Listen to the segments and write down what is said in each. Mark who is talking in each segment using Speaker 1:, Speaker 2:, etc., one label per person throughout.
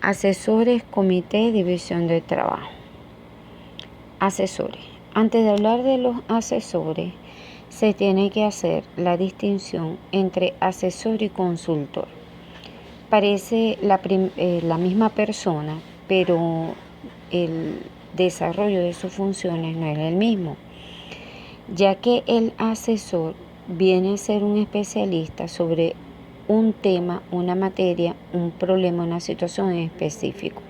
Speaker 1: Asesores, comité, división de trabajo. Asesores. Antes de hablar de los asesores, se tiene que hacer la distinción entre asesor y consultor. Parece la misma persona, pero el desarrollo de sus funciones no es el mismo, ya que el asesor viene a ser un especialista sobre un tema, una materia, un problema, una situación en específico.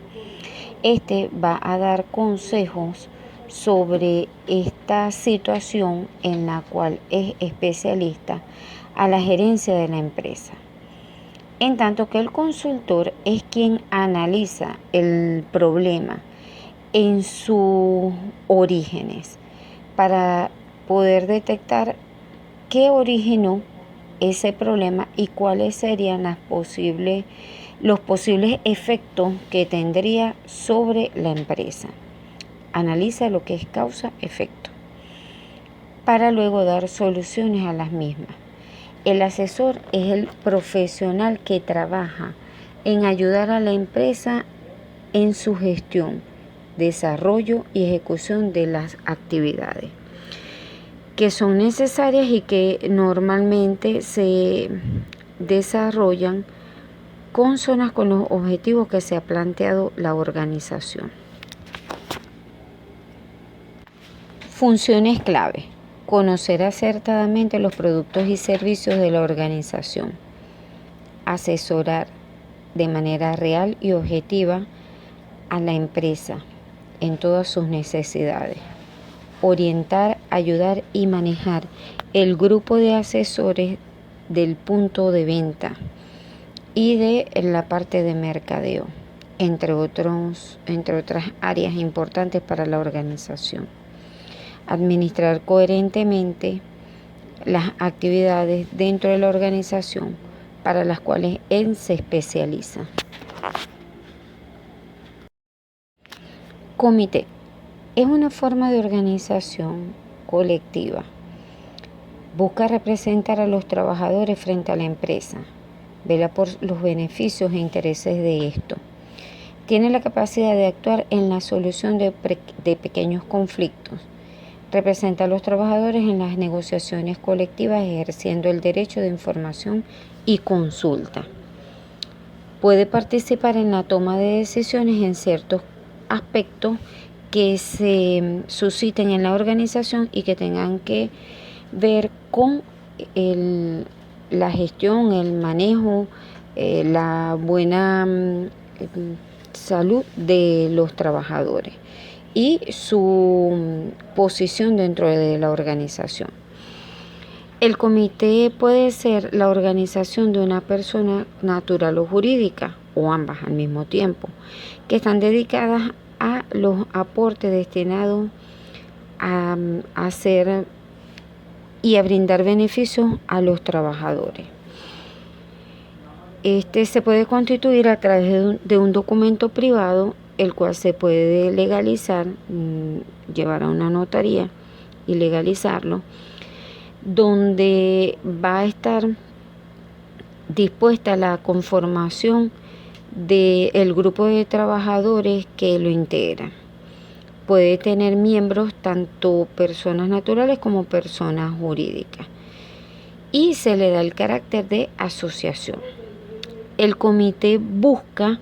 Speaker 1: Este va a dar consejos sobre esta situación en la cual es especialista a la gerencia de la empresa. En tanto que el consultor es quien analiza el problema en sus orígenes para poder detectar qué originó ese problema y cuáles serían los posibles efectos que tendría sobre la empresa. Analiza lo que es causa-efecto para luego dar soluciones a las mismas. El asesor es el profesional que trabaja en ayudar a la empresa en su gestión, desarrollo y ejecución de las actividades que son necesarias y que normalmente se desarrollan consonas con los objetivos que se ha planteado la organización. Funciones clave. Conocer acertadamente los productos y servicios de la organización. Asesorar de manera real y objetiva a la empresa en todas sus necesidades. Orientar, ayudar y manejar el grupo de asesores del punto de venta y de la parte de mercadeo, entre otras áreas importantes para la organización. Administrar coherentemente las actividades dentro de la organización para las cuales él se especializa. Comité. Es una forma de organización colectiva. Busca representar a los trabajadores frente a la empresa. Vela por los beneficios e intereses de esto. Tiene la capacidad de actuar en la solución de pequeños conflictos. Representa a los trabajadores en las negociaciones colectivas ejerciendo el derecho de información y consulta. Puede participar en la toma de decisiones en ciertos aspectos que se susciten en la organización y que tengan que ver con la gestión, el manejo, la buena salud de los trabajadores y su posición dentro de la organización. El comité puede ser la organización de una persona natural o jurídica, o ambas al mismo tiempo, que están dedicadas a los aportes destinados a hacer y a brindar beneficios a los trabajadores. Este se puede constituir a través de un documento privado, el cual se puede legalizar, llevar a una notaría y legalizarlo, donde va a estar dispuesta la conformación del grupo de trabajadores que lo integran. Puede tener miembros tanto personas naturales como personas jurídicas y se le da el carácter de asociación. El comité busca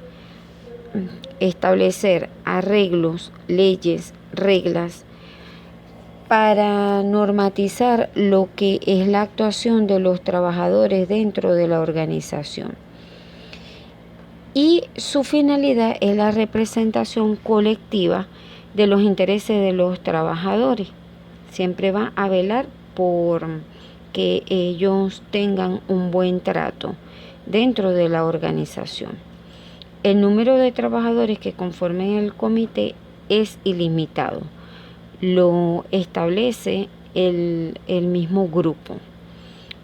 Speaker 1: establecer arreglos, leyes, reglas para normatizar lo que es la actuación de los trabajadores dentro de la organización. Y su finalidad es la representación colectiva de los intereses de los trabajadores. Siempre va a velar por que ellos tengan un buen trato dentro de la organización. El número de trabajadores que conformen el comité es ilimitado. Lo establece el mismo grupo.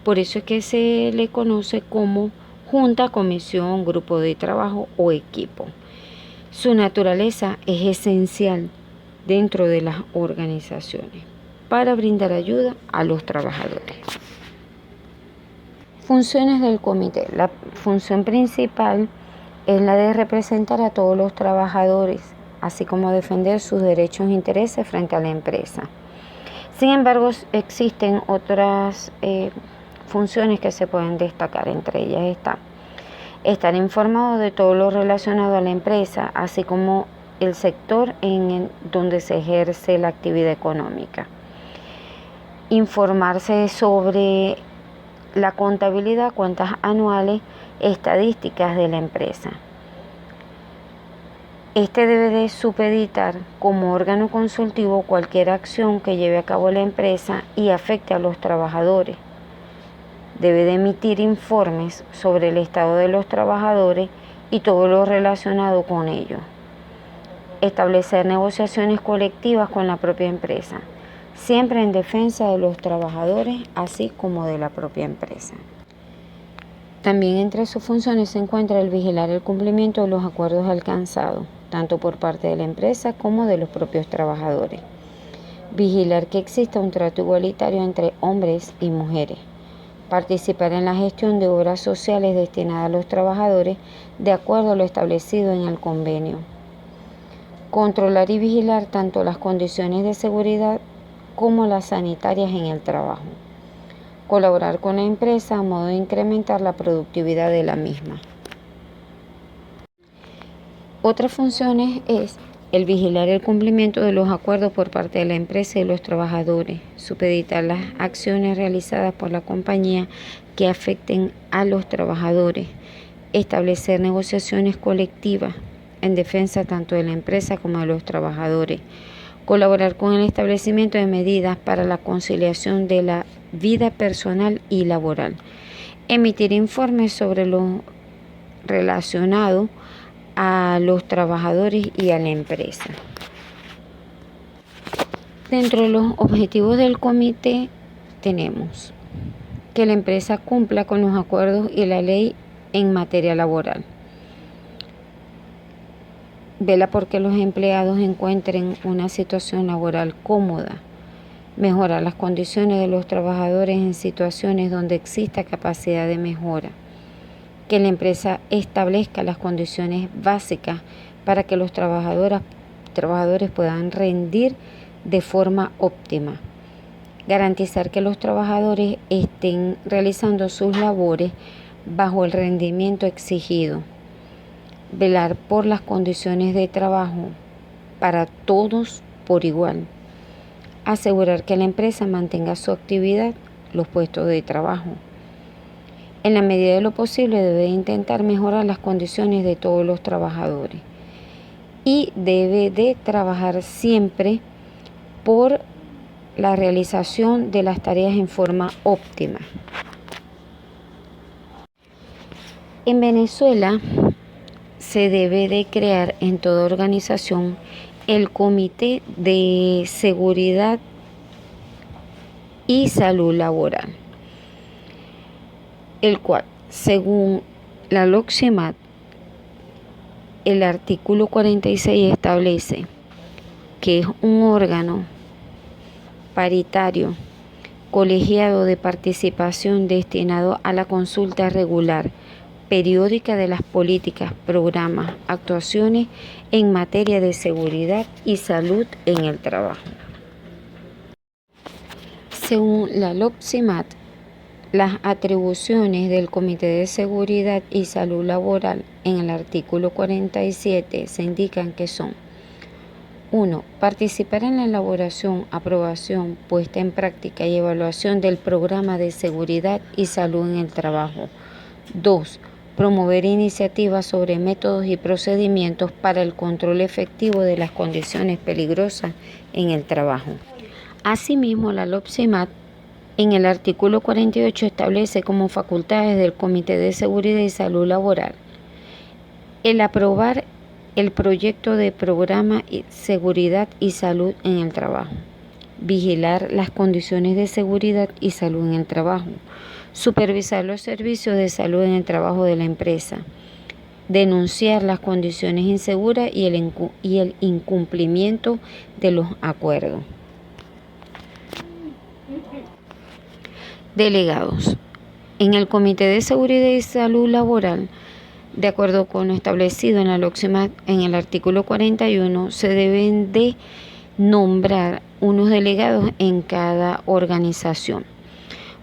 Speaker 1: Por eso es que se le conoce como junta, comisión, grupo de trabajo o equipo. Su naturaleza es esencial dentro de las organizaciones para brindar ayuda a los trabajadores. Funciones del comité. La función principal es la de representar a todos los trabajadores, así como defender sus derechos e intereses frente a la empresa. Sin embargo, existen otras funciones que se pueden destacar. Entre ellas está estar informado de todo lo relacionado a la empresa, así como el sector en donde se ejerce la actividad económica. Informarse sobre la contabilidad, cuentas anuales, estadísticas de la empresa. Este debe de supeditar como órgano consultivo cualquier acción que lleve a cabo la empresa y afecte a los trabajadores. Debe de emitir informes sobre el estado de los trabajadores y todo lo relacionado con ellos. Establecer negociaciones colectivas con la propia empresa, siempre en defensa de los trabajadores, así como de la propia empresa. También entre sus funciones se encuentra el vigilar el cumplimiento de los acuerdos alcanzados, tanto por parte de la empresa como de los propios trabajadores. Vigilar que exista un trato igualitario entre hombres y mujeres. Participar en la gestión de obras sociales destinadas a los trabajadores de acuerdo a lo establecido en el convenio. Controlar y vigilar tanto las condiciones de seguridad como las sanitarias en el trabajo. Colaborar con la empresa a modo de incrementar la productividad de la misma. Otras funciones es el vigilar el cumplimiento de los acuerdos por parte de la empresa y los trabajadores, supeditar las acciones realizadas por la compañía que afecten a los trabajadores, establecer negociaciones colectivas en defensa tanto de la empresa como de los trabajadores, colaborar con el establecimiento de medidas para la conciliación de la vida personal y laboral, emitir informes sobre lo relacionado a los trabajadores y a la empresa. Dentro de los objetivos del comité tenemos que la empresa cumpla con los acuerdos y la ley en materia laboral. Vela porque los empleados encuentren una situación laboral cómoda. Mejorar las condiciones de los trabajadores en situaciones donde exista capacidad de mejora. Que la empresa establezca las condiciones básicas para que los trabajadores puedan rendir de forma óptima. Garantizar que los trabajadores estén realizando sus labores bajo el rendimiento exigido. Velar por las condiciones de trabajo para todos por igual. Asegurar que la empresa mantenga su actividad, los puestos de trabajo. En la medida de lo posible debe intentar mejorar las condiciones de todos los trabajadores y debe de trabajar siempre por la realización de las tareas en forma óptima. En Venezuela se debe de crear en toda organización el Comité de Seguridad y Salud Laboral, el cual, según la LOCSEMAT, el artículo 46 establece que es un órgano paritario, colegiado de participación destinado a la consulta regular, periódica de las políticas, programas, actuaciones en materia de seguridad y salud en el trabajo. Según la LOCSEMAT, las atribuciones del Comité de Seguridad y Salud Laboral en el artículo 47 se indican que son: 1. Participar en la elaboración, aprobación, puesta en práctica y evaluación del programa de seguridad y salud en el trabajo. 2. Promover iniciativas sobre métodos y procedimientos para el control efectivo de las condiciones peligrosas en el trabajo. Asimismo, la LOCSEMAT en el artículo 48 establece como facultades del Comité de Seguridad y Salud Laboral el aprobar el proyecto de programa de seguridad y salud en el trabajo, vigilar las condiciones de seguridad y salud en el trabajo, supervisar los servicios de salud en el trabajo de la empresa, denunciar las condiciones inseguras y el incumplimiento de los acuerdos. Delegados. En el Comité de Seguridad y Salud Laboral De acuerdo con lo establecido en la LOCSEMAT en el artículo 41, se deben de nombrar unos delegados en cada organización,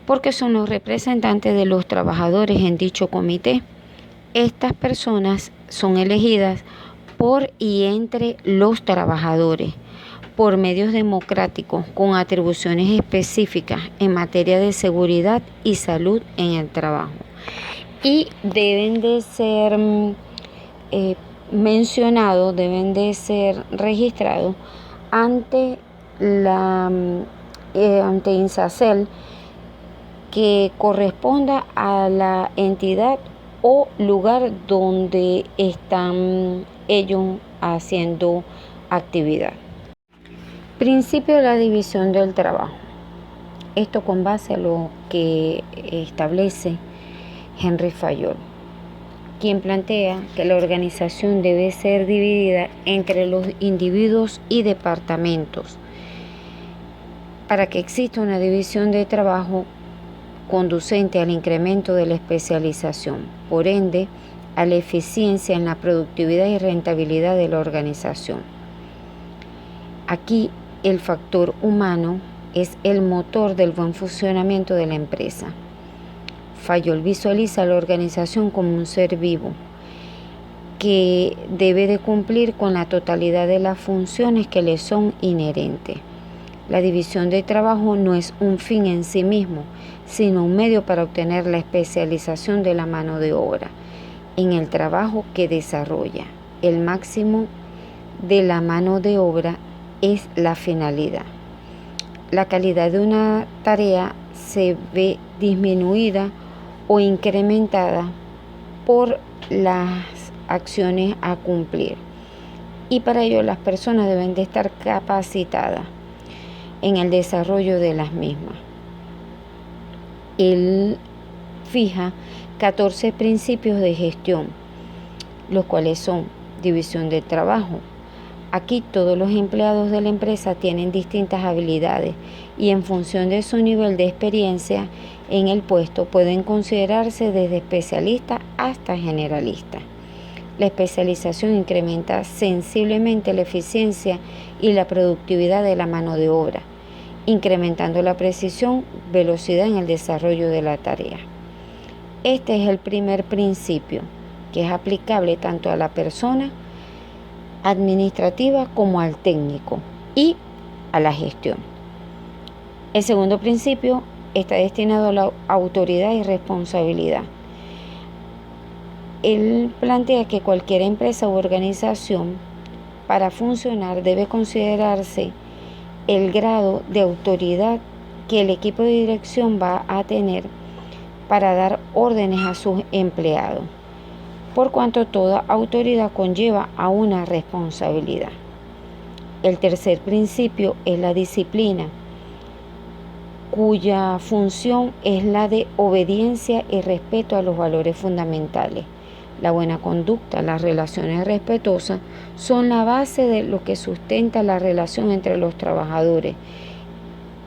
Speaker 1: porque son los representantes de los trabajadores en dicho comité. Estas personas son elegidas por y entre los trabajadores por medios democráticos con atribuciones específicas en materia de seguridad y salud en el trabajo. Y deben de ser mencionados, deben de ser registrados ante ante INSACEL, que corresponda a la entidad o lugar donde están ellos haciendo actividad. Principio de la división del trabajo. Esto con base a lo que establece Henry Fayol, quien plantea que la organización debe ser dividida entre los individuos y departamentos para que exista una división de trabajo conducente al incremento de la especialización, por ende, a la eficiencia en la productividad y rentabilidad de la organización. Aquí el factor humano es el motor del buen funcionamiento de la empresa. Fayol visualiza a la organización como un ser vivo que debe de cumplir con la totalidad de las funciones que le son inherentes. La división de trabajo no es un fin en sí mismo, sino un medio para obtener la especialización de la mano de obra en el trabajo que desarrolla. El máximo de la mano de obra es la finalidad. La calidad de una tarea se ve disminuida o incrementada por las acciones a cumplir, y para ello las personas deben de estar capacitadas en el desarrollo de las mismas. Él fija 14 principios de gestión, los cuales son división del trabajo. Aquí todos los empleados de la empresa tienen distintas habilidades y en función de su nivel de experiencia en el puesto pueden considerarse desde especialista hasta generalista. La especialización incrementa sensiblemente la eficiencia y la productividad de la mano de obra, incrementando la precisión, velocidad en el desarrollo de la tarea. Este es el primer principio, que es aplicable tanto a la persona administrativa como al técnico y a la gestión. El segundo principio está destinado a la autoridad y responsabilidad. Él plantea que cualquier empresa u organización, para funcionar, debe considerarse el grado de autoridad que el equipo de dirección va a tener para dar órdenes a sus empleados, por cuanto toda autoridad conlleva a una responsabilidad. El tercer principio es la disciplina, cuya función es la de obediencia y respeto a los valores fundamentales. La buena conducta, las relaciones respetuosas son la base de lo que sustenta la relación entre los trabajadores,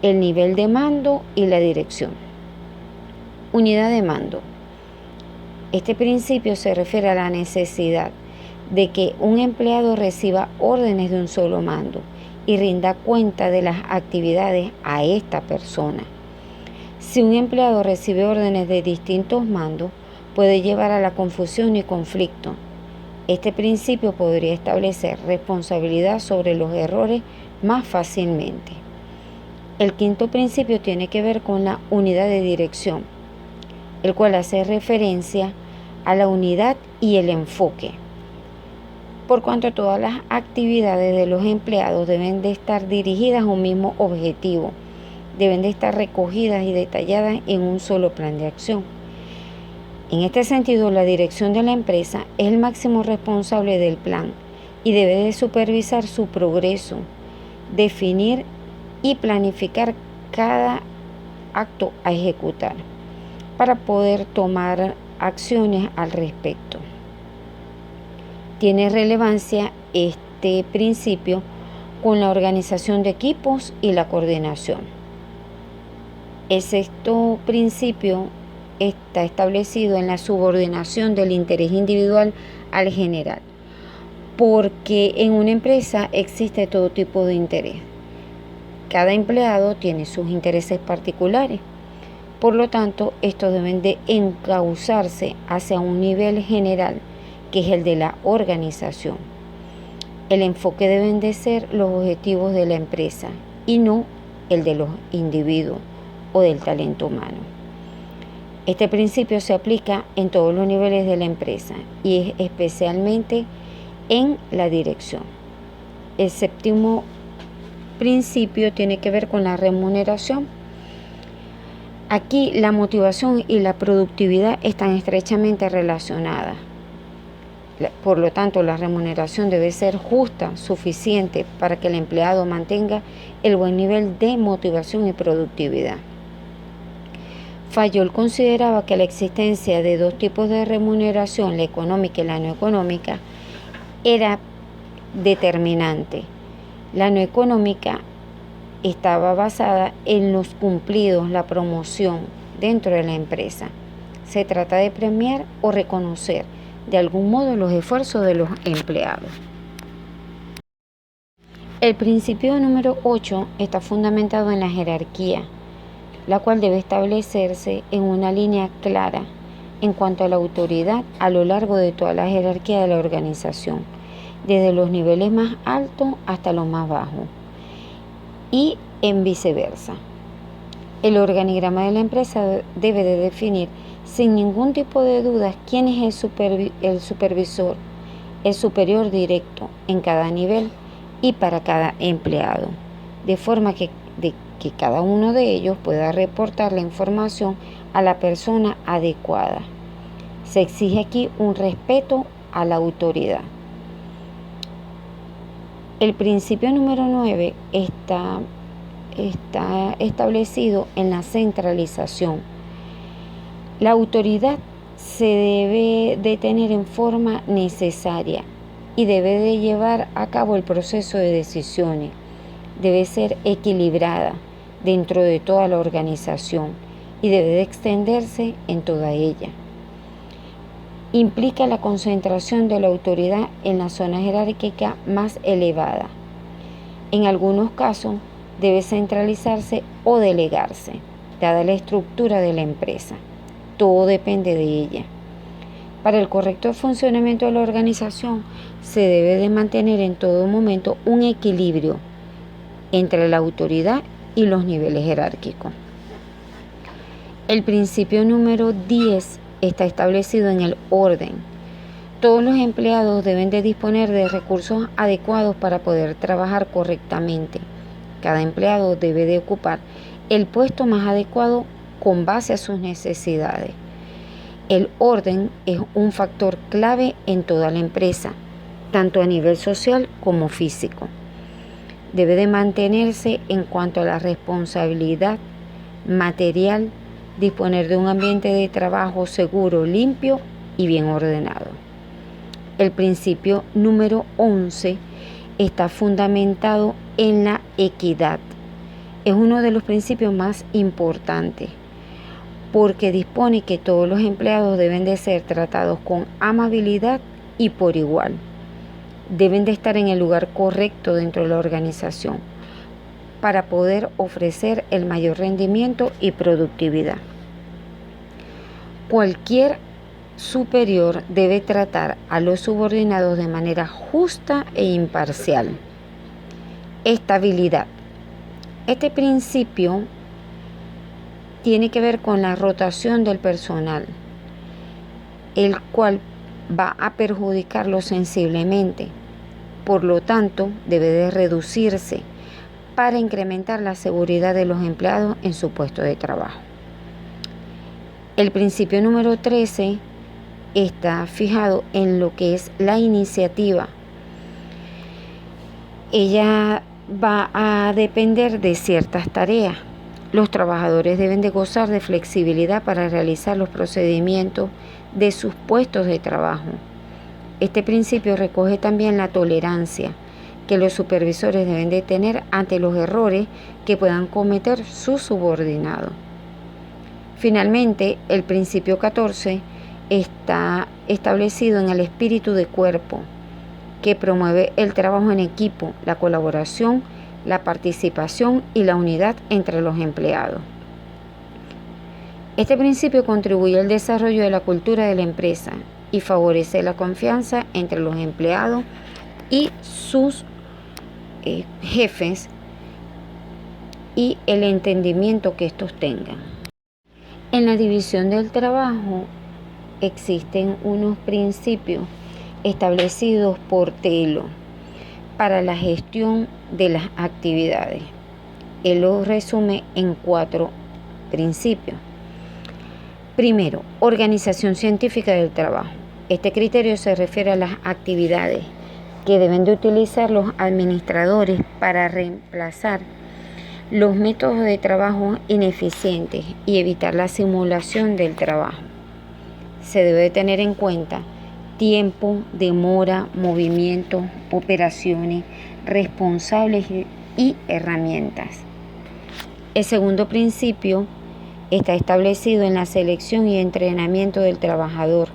Speaker 1: el nivel de mando y la dirección. Unidad de mando. Este principio se refiere a la necesidad de que un empleado reciba órdenes de un solo mando y rinda cuenta de las actividades a esta persona. Si un empleado recibe órdenes de distintos mandos, puede llevar a la confusión y conflicto. Este principio podría establecer responsabilidad sobre los errores más fácilmente. El quinto principio tiene que ver con la unidad de dirección, el cual hace referencia a la unidad y el enfoque, por cuanto todas las actividades de los empleados deben de estar dirigidas a un mismo objetivo, deben de estar recogidas y detalladas en un solo plan de acción. En este sentido, la dirección de la empresa es el máximo responsable del plan y debe de supervisar su progreso, definir y planificar cada acto a ejecutar para poder tomar acciones al respecto. Tiene relevancia este principio con la organización de equipos y la coordinación. El sexto principio está establecido en la subordinación del interés individual al general, porque en una empresa existe todo tipo de interés. Cada empleado tiene sus intereses particulares. Por lo tanto, estos deben de encauzarse hacia un nivel general, que es el de la organización. El enfoque deben de ser los objetivos de la empresa y no el de los individuos o del talento humano. Este principio se aplica en todos los niveles de la empresa y es especialmente en la dirección. El séptimo principio tiene que ver con la remuneración. Aquí la motivación y la productividad están estrechamente relacionadas. Por lo tanto, la remuneración debe ser justa, suficiente para que el empleado mantenga el buen nivel de motivación y productividad. Fayol consideraba que la existencia de dos tipos de remuneración, la económica y la no económica, era determinante. La no económica estaba basada en los cumplidos, la promoción dentro de la empresa. Se trata de premiar o reconocer de algún modo los esfuerzos de los empleados. El principio número 8 está fundamentado en la jerarquía, la cual debe establecerse en una línea clara en cuanto a la autoridad a lo largo de toda la jerarquía de la organización, desde los niveles más altos hasta los más bajos, y en viceversa. El organigrama de la empresa debe de definir sin ningún tipo de dudas quién es el supervisor, el superior directo en cada nivel y para cada empleado, de forma que cada uno de ellos pueda reportar la información a la persona adecuada. Se exige aquí un respeto a la autoridad. El principio número 9 está establecido en la centralización. La autoridad se debe de tener en forma necesaria y debe de llevar a cabo el proceso de decisiones. Debe ser equilibrada dentro de toda la organización y debe de extenderse en toda ella. Implica la concentración de la autoridad en la zona jerárquica más elevada. En algunos casos debe centralizarse o delegarse, dada la estructura de la empresa. Todo depende de ella. Para el correcto funcionamiento de la organización se debe de mantener en todo momento un equilibrio entre la autoridad y los niveles jerárquicos. El principio número 10 está establecido en el orden. Todos los empleados deben de disponer de recursos adecuados para poder trabajar correctamente. Cada empleado debe de ocupar el puesto más adecuado con base a sus necesidades. El orden es un factor clave en toda la empresa, tanto a nivel social como físico. Debe de mantenerse en cuanto a la responsabilidad material, disponer de un ambiente de trabajo seguro, limpio y bien ordenado. El principio número 11 está fundamentado en la equidad. Es uno de los principios más importantes porque dispone que todos los empleados deben de ser tratados con amabilidad y por igual. Deben de estar en el lugar correcto dentro de la organización para poder ofrecer el mayor rendimiento y productividad. Cualquier superior debe tratar a los subordinados de manera justa e imparcial. Estabilidad. Este principio tiene que ver con la rotación del personal, el cual va a perjudicarlo sensiblemente. Por lo tanto, debe de reducirse para incrementar la seguridad de los empleados en su puesto de trabajo. El principio número 13 está fijado en lo que es la iniciativa. Ella va a depender de ciertas tareas. Los trabajadores deben de gozar de flexibilidad para realizar los procedimientos de sus puestos de trabajo. Este principio recoge también la tolerancia que los supervisores deben de tener ante los errores que puedan cometer sus subordinados. Finalmente, el principio 14 está establecido en el espíritu de cuerpo, que promueve el trabajo en equipo, la colaboración, la participación y la unidad entre los empleados. Este principio contribuye al desarrollo de la cultura de la empresa y favorece la confianza entre los empleados y sus jefes y el entendimiento que estos tengan. En la división del trabajo existen unos principios establecidos por Taylor para la gestión de las actividades. Él los resume en 4 principios. Primero, organización científica del trabajo. Este criterio se refiere a las actividades que deben de utilizar los administradores para reemplazar los métodos de trabajo ineficientes y evitar la simulación del trabajo. Se debe tener en cuenta tiempo, demora, movimiento, operaciones, responsables y herramientas. El segundo principio está establecido en la selección y entrenamiento del trabajador.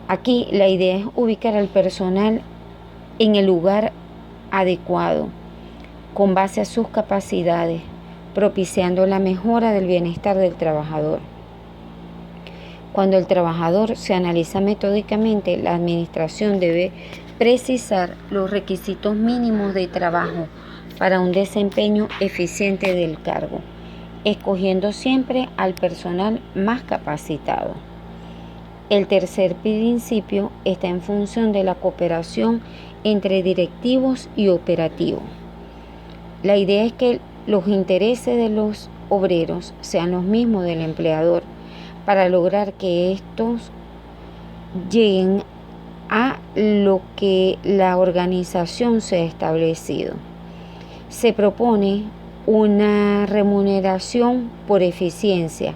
Speaker 1: Aquí la idea es ubicar al personal en el lugar adecuado, con base a sus capacidades, propiciando la mejora del bienestar del trabajador. Cuando el trabajador se analiza metódicamente, la administración debe precisar los requisitos mínimos de trabajo para un desempeño eficiente del cargo, escogiendo siempre al personal más capacitado. El tercer principio está en función de la cooperación entre directivos y operativos. La idea es que los intereses de los obreros sean los mismos del empleador para lograr que estos lleguen a lo que la organización se ha establecido. Se propone una remuneración por eficiencia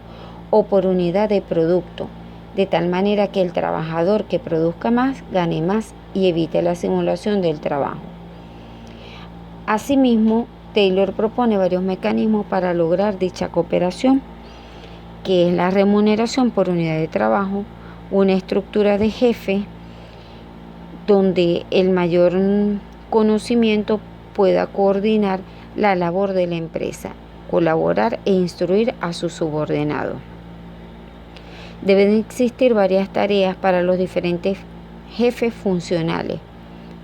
Speaker 1: o por unidad de producto, de tal manera que el trabajador que produzca más gane más y evite la simulación del trabajo. Asimismo, Taylor propone varios mecanismos para lograr dicha cooperación, que es la remuneración por unidad de trabajo, una estructura de jefe donde el mayor conocimiento pueda coordinar la labor de la empresa, colaborar e instruir a sus subordinados. Deben existir varias tareas para los diferentes jefes funcionales.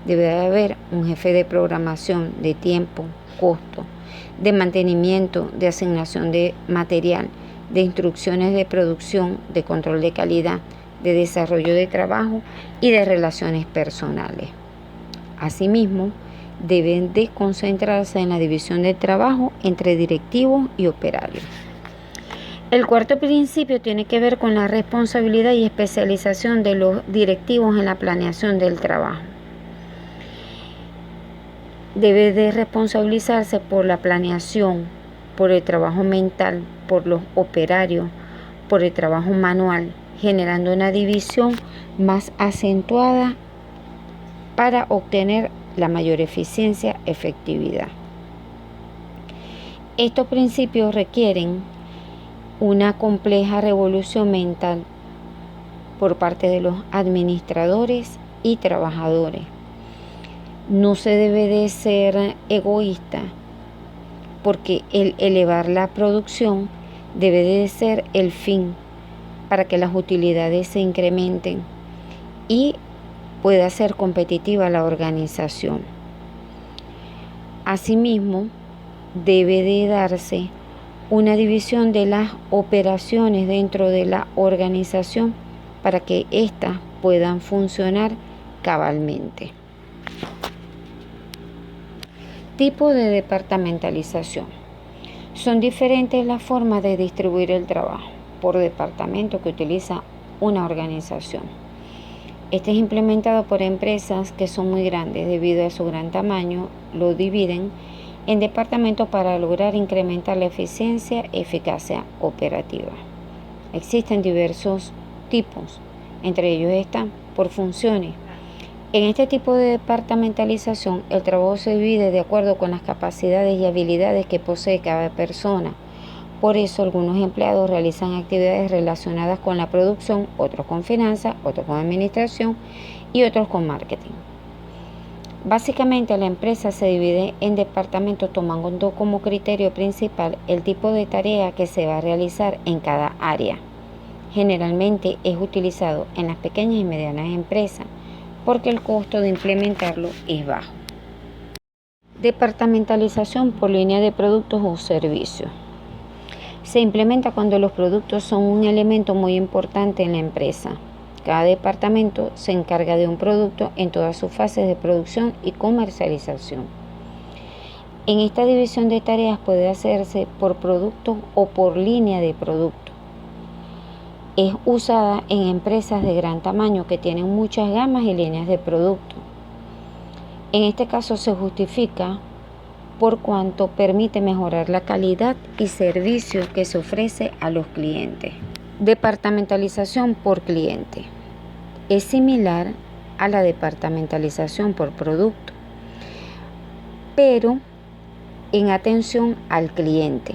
Speaker 1: Debe haber un jefe de programación, de tiempo, costo, de mantenimiento, de asignación de material, de instrucciones de producción, de control de calidad, de desarrollo de trabajo y de relaciones personales. Asimismo, deben de concentrarse en la división del trabajo entre directivos y operarios. El cuarto principio tiene que ver con la responsabilidad y especialización de los directivos en la planeación del trabajo. Debe de responsabilizarse por la planeación, por el trabajo mental, por los operarios, por el trabajo manual, generando una división más acentuada para obtener la mayor eficiencia, efectividad. Estos principios requieren una compleja revolución mental por parte de los administradores y trabajadores. No se debe de ser egoísta, porque el elevar la producción debe de ser el fin para que las utilidades se incrementen y pueda ser competitiva la organización. Asimismo, debe de darse una división de las operaciones dentro de la organización para que éstas puedan funcionar cabalmente. Tipo de departamentalización. Son diferentes las formas de distribuir el trabajo por departamento que utiliza una organización. Este es implementado por empresas que son muy grandes debido a su gran tamaño, lo dividen en departamentos para lograr incrementar la eficiencia y eficacia operativa. Existen diversos tipos, entre ellos están por funciones. En este tipo de departamentalización, el trabajo se divide de acuerdo con las capacidades y habilidades que posee cada persona. Por eso algunos empleados realizan actividades relacionadas con la producción, otros con finanzas, otros con administración y otros con marketing. Básicamente la empresa se divide en departamentos tomando como criterio principal el tipo de tarea que se va a realizar en cada área. Generalmente es utilizado en las pequeñas y medianas empresas porque el costo de implementarlo es bajo. Departamentalización por línea de productos o servicios. Se implementa cuando los productos son un elemento muy importante en la empresa. Cada departamento se encarga de un producto en todas sus fases de producción y comercialización. En esta división de tareas puede hacerse por producto o por línea de producto. Es usada en empresas de gran tamaño que tienen muchas gamas y líneas de producto. En este caso se justifica por cuanto permite mejorar la calidad y servicio que se ofrece a los clientes. Departamentalización por cliente. Es similar a la departamentalización por producto, pero en atención al cliente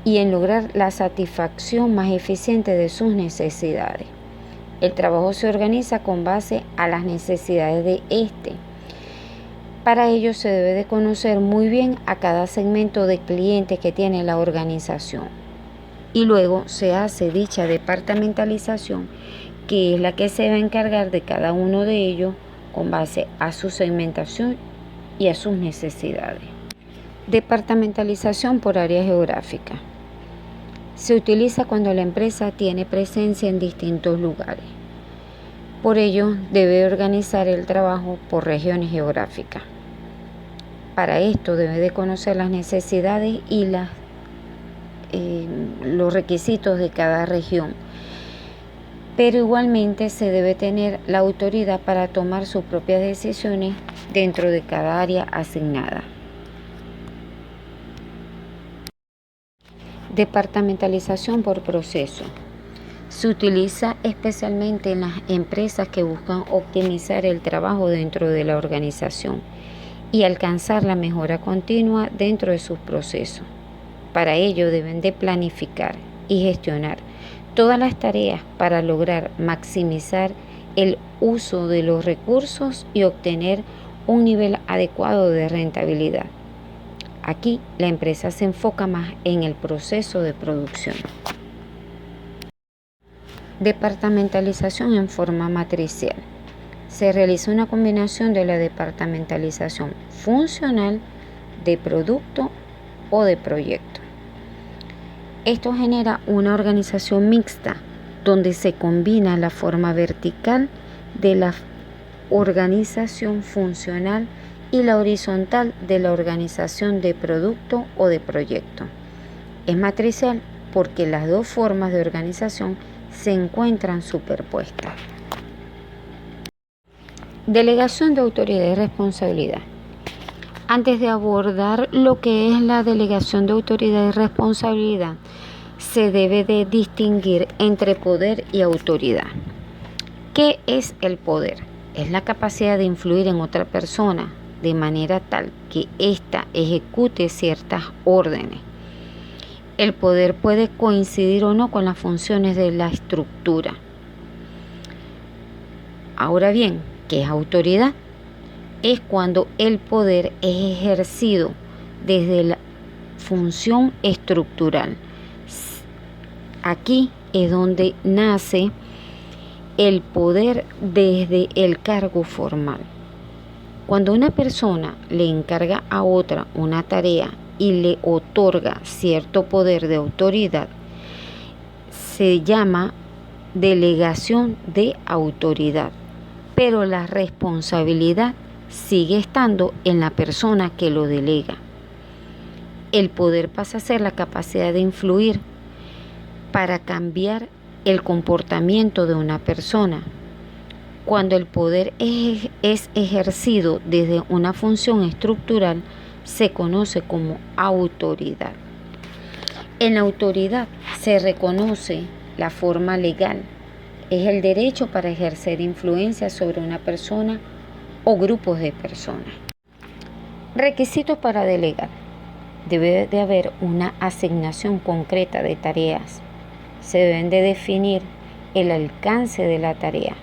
Speaker 1: y en lograr la satisfacción más eficiente de sus necesidades. El trabajo se organiza con base a las necesidades de este. Para ello se debe de conocer muy bien a cada segmento de clientes que tiene la organización. Y luego se hace dicha departamentalización, que es la que se va a encargar de cada uno de ellos con base a su segmentación y a sus necesidades. Departamentalización por área geográfica. Se utiliza cuando la empresa tiene presencia en distintos lugares. Por ello, debe organizar el trabajo por regiones geográficas. Para esto debe de conocer las necesidades y los requisitos de cada región. Pero igualmente se debe tener la autoridad para tomar sus propias decisiones dentro de cada área asignada. Departamentalización por proceso. Se utiliza especialmente en las empresas que buscan optimizar el trabajo dentro de la organización y alcanzar la mejora continua dentro de sus procesos. Para ello deben de planificar y gestionar todas las tareas para lograr maximizar el uso de los recursos y obtener un nivel adecuado de rentabilidad. Aquí la empresa se enfoca más en el proceso de producción. Departamentalización en forma matricial. Se realiza una combinación de la departamentalización funcional, de producto o de proyecto. Esto genera una organización mixta donde se combina la forma vertical de la organización funcional y la horizontal de la organización de producto o de proyecto. Es matricial porque las dos formas de organización se encuentran superpuestas. Delegación de autoridad y responsabilidad. Antes de abordar lo que es la delegación de autoridad y responsabilidad, se debe de distinguir entre poder y autoridad. ¿Qué es el poder? Es la capacidad de influir en otra persona de manera tal que ésta ejecute ciertas órdenes. El poder puede coincidir o no con las funciones de la estructura. Ahora bien, ¿qué es autoridad? Es cuando el poder es ejercido desde la función estructural. Aquí es donde nace el poder desde el cargo formal. Cuando una persona le encarga a otra una tarea y le otorga cierto poder de autoridad, se llama delegación de autoridad, pero la responsabilidad sigue estando en la persona que lo delega. El poder pasa a ser la capacidad de influir para cambiar el comportamiento de una persona. Cuando el poder es ejercido desde una función estructural, se conoce como autoridad. En la autoridad se reconoce la forma legal. Es el derecho para ejercer influencia sobre una persona o grupos de personas. Requisitos para delegar. Debe de haber una asignación concreta de tareas. Se deben de definir el alcance de la tarea.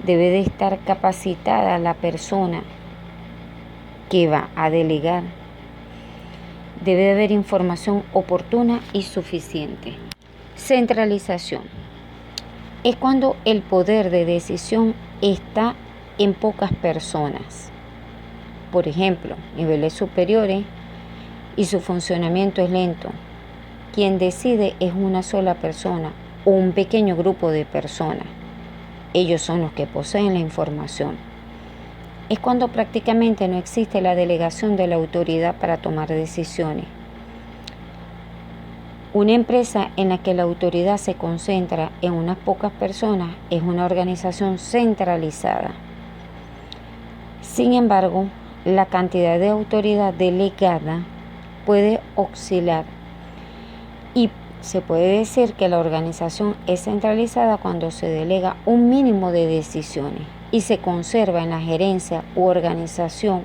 Speaker 1: Debe de estar capacitada la persona que va a delegar. Debe de haber información oportuna y suficiente. Centralización. Es cuando el poder de decisión está en pocas personas. Por ejemplo, niveles superiores y su funcionamiento es lento. Quien decide es una sola persona o un pequeño grupo de personas. Ellos son los que poseen la información. Es cuando prácticamente no existe la delegación de la autoridad para tomar decisiones. Una empresa en la que la autoridad se concentra en unas pocas personas es una organización centralizada. Sin embargo, la cantidad de autoridad delegada puede oscilar y se puede decir que la organización es centralizada cuando se delega un mínimo de decisiones y se conserva en la gerencia u organización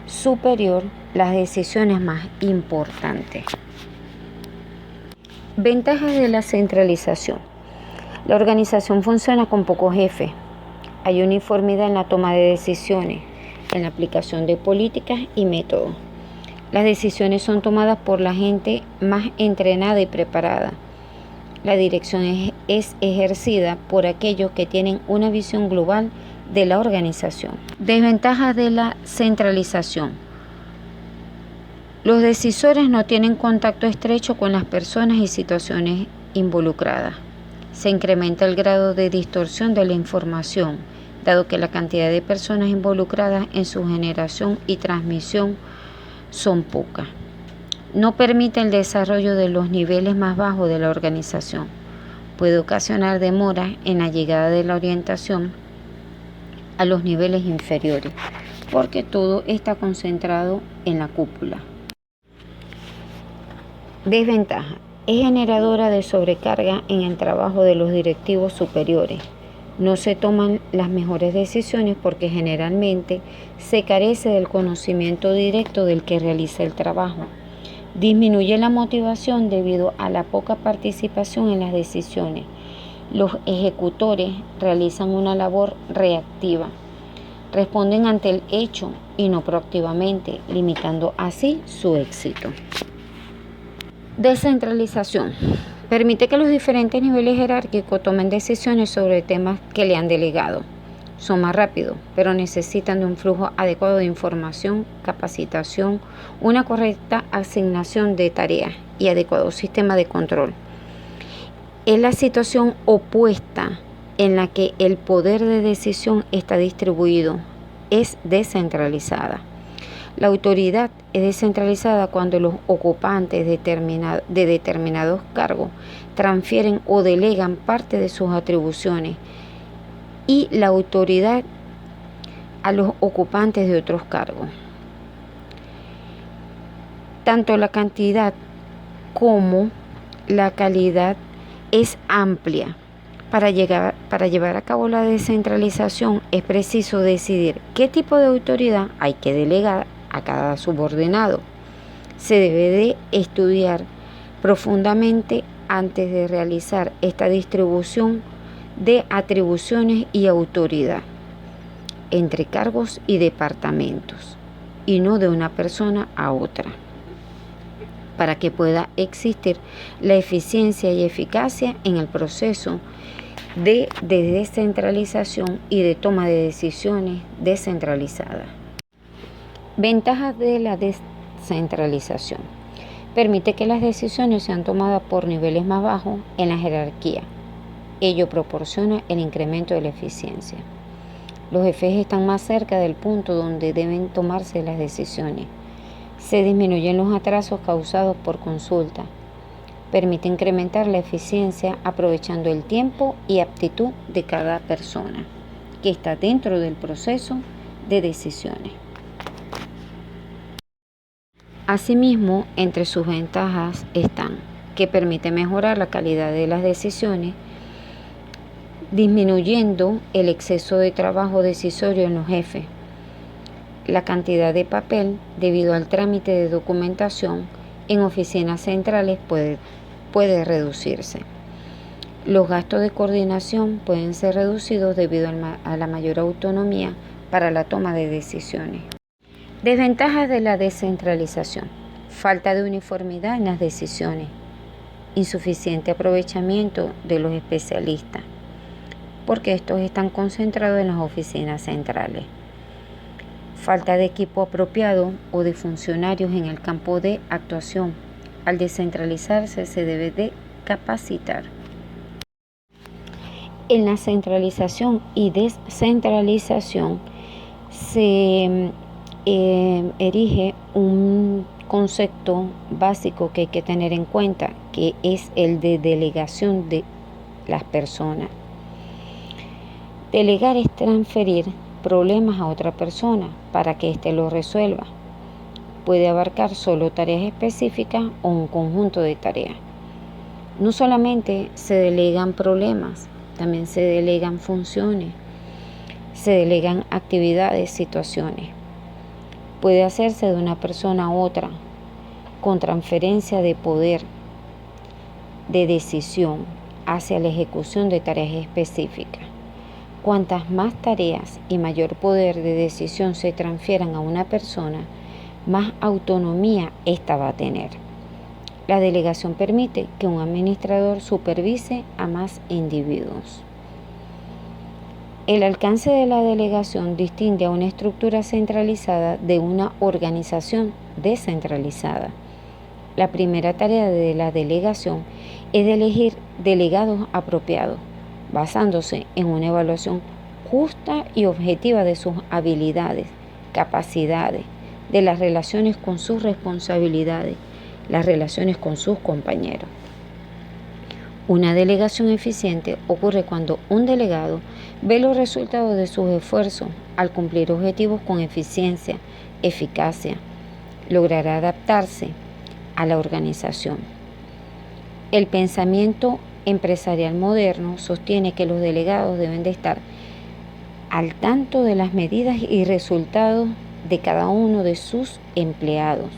Speaker 1: superior las decisiones más importantes. Ventajas de la centralización. La organización funciona con pocos jefes. Hay uniformidad en la toma de decisiones, en la aplicación de políticas y métodos. Las decisiones son tomadas por la gente más entrenada y preparada. La dirección es ejercida por aquellos que tienen una visión global de la organización. Desventajas de la centralización. Los decisores no tienen contacto estrecho con las personas y situaciones involucradas. Se incrementa el grado de distorsión de la información, dado que la cantidad de personas involucradas en su generación y transmisión son pocas. No permite el desarrollo de los niveles más bajos de la organización. Puede ocasionar demoras en la llegada de la orientación a los niveles inferiores, porque todo está concentrado en la cúpula. Desventaja. Es generadora de sobrecarga en el trabajo de los directivos superiores. No se toman las mejores decisiones porque generalmente se carece del conocimiento directo del que realiza el trabajo. Disminuye la motivación debido a la poca participación en las decisiones. Los ejecutores realizan una labor reactiva. Responden ante el hecho y no proactivamente, limitando así su éxito. Descentralización. Permite que los diferentes niveles jerárquicos tomen decisiones sobre temas que le han delegado. Son más rápidos, pero necesitan de un flujo adecuado de información, capacitación, una correcta asignación de tareas y adecuado sistema de control. Es la situación opuesta en la que el poder de decisión está distribuido, es descentralizada. La autoridad es descentralizada cuando los ocupantes de determinados cargos transfieren o delegan parte de sus atribuciones y la autoridad a los ocupantes de otros cargos. Tanto la cantidad como la calidad es amplia. Para llevar a cabo la descentralización es preciso decidir qué tipo de autoridad hay que delegar a cada subordinado. Se debe de estudiar profundamente antes de realizar esta distribución de atribuciones y autoridad entre cargos y departamentos, y no de una persona a otra, para que pueda existir la eficiencia y eficacia en el proceso de descentralización y de toma de decisiones descentralizadas. Ventajas de la descentralización. Permite que las decisiones sean tomadas por niveles más bajos en la jerarquía. Ello proporciona el incremento de la eficiencia. Los jefes están más cerca del punto donde deben tomarse las decisiones. Se disminuyen los atrasos causados por consulta. Permite incrementar la eficiencia aprovechando el tiempo y aptitud de cada persona que está dentro del proceso de decisiones. Asimismo, entre sus ventajas están que permite mejorar la calidad de las decisiones, disminuyendo el exceso de trabajo decisorio en los jefes. La cantidad de papel debido al trámite de documentación en oficinas centrales puede reducirse. Los gastos de coordinación pueden ser reducidos debido a la mayor autonomía para la toma de decisiones. Desventajas de la descentralización: falta de uniformidad en las decisiones, insuficiente aprovechamiento de los especialistas, porque estos están concentrados en las oficinas centrales. Falta de equipo apropiado o de funcionarios en el campo de actuación. Al descentralizarse se debe de capacitar. En la centralización y descentralización se erige un concepto básico que hay que tener en cuenta, que es el de delegación de las personas. Delegar es transferir problemas a otra persona para que éste lo resuelva. Puede abarcar solo tareas específicas o un conjunto de tareas. No solamente se delegan problemas, también se delegan funciones, se delegan actividades, situaciones. Puede hacerse de una persona a otra con transferencia de poder de decisión hacia la ejecución de tareas específicas. Cuantas más tareas y mayor poder de decisión se transfieran a una persona, más autonomía ésta va a tener. La delegación permite que un administrador supervise a más individuos. El alcance de la delegación distingue a una estructura centralizada de una organización descentralizada. La primera tarea de la delegación es de elegir delegados apropiados, basándose en una evaluación justa y objetiva de sus habilidades, capacidades, de las relaciones con sus responsabilidades, las relaciones con sus compañeros. Una delegación eficiente ocurre cuando un delegado ve los resultados de sus esfuerzos al cumplir objetivos con eficiencia, eficacia, logrará adaptarse a la organización. El pensamiento empresarial moderno sostiene que los delegados deben de estar al tanto de las medidas y resultados de cada uno de sus empleados.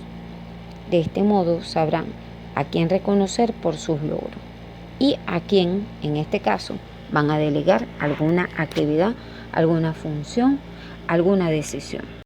Speaker 1: De este modo sabrán a quién reconocer por sus logros y a quién, en este caso, van a delegar alguna actividad, alguna función, alguna decisión.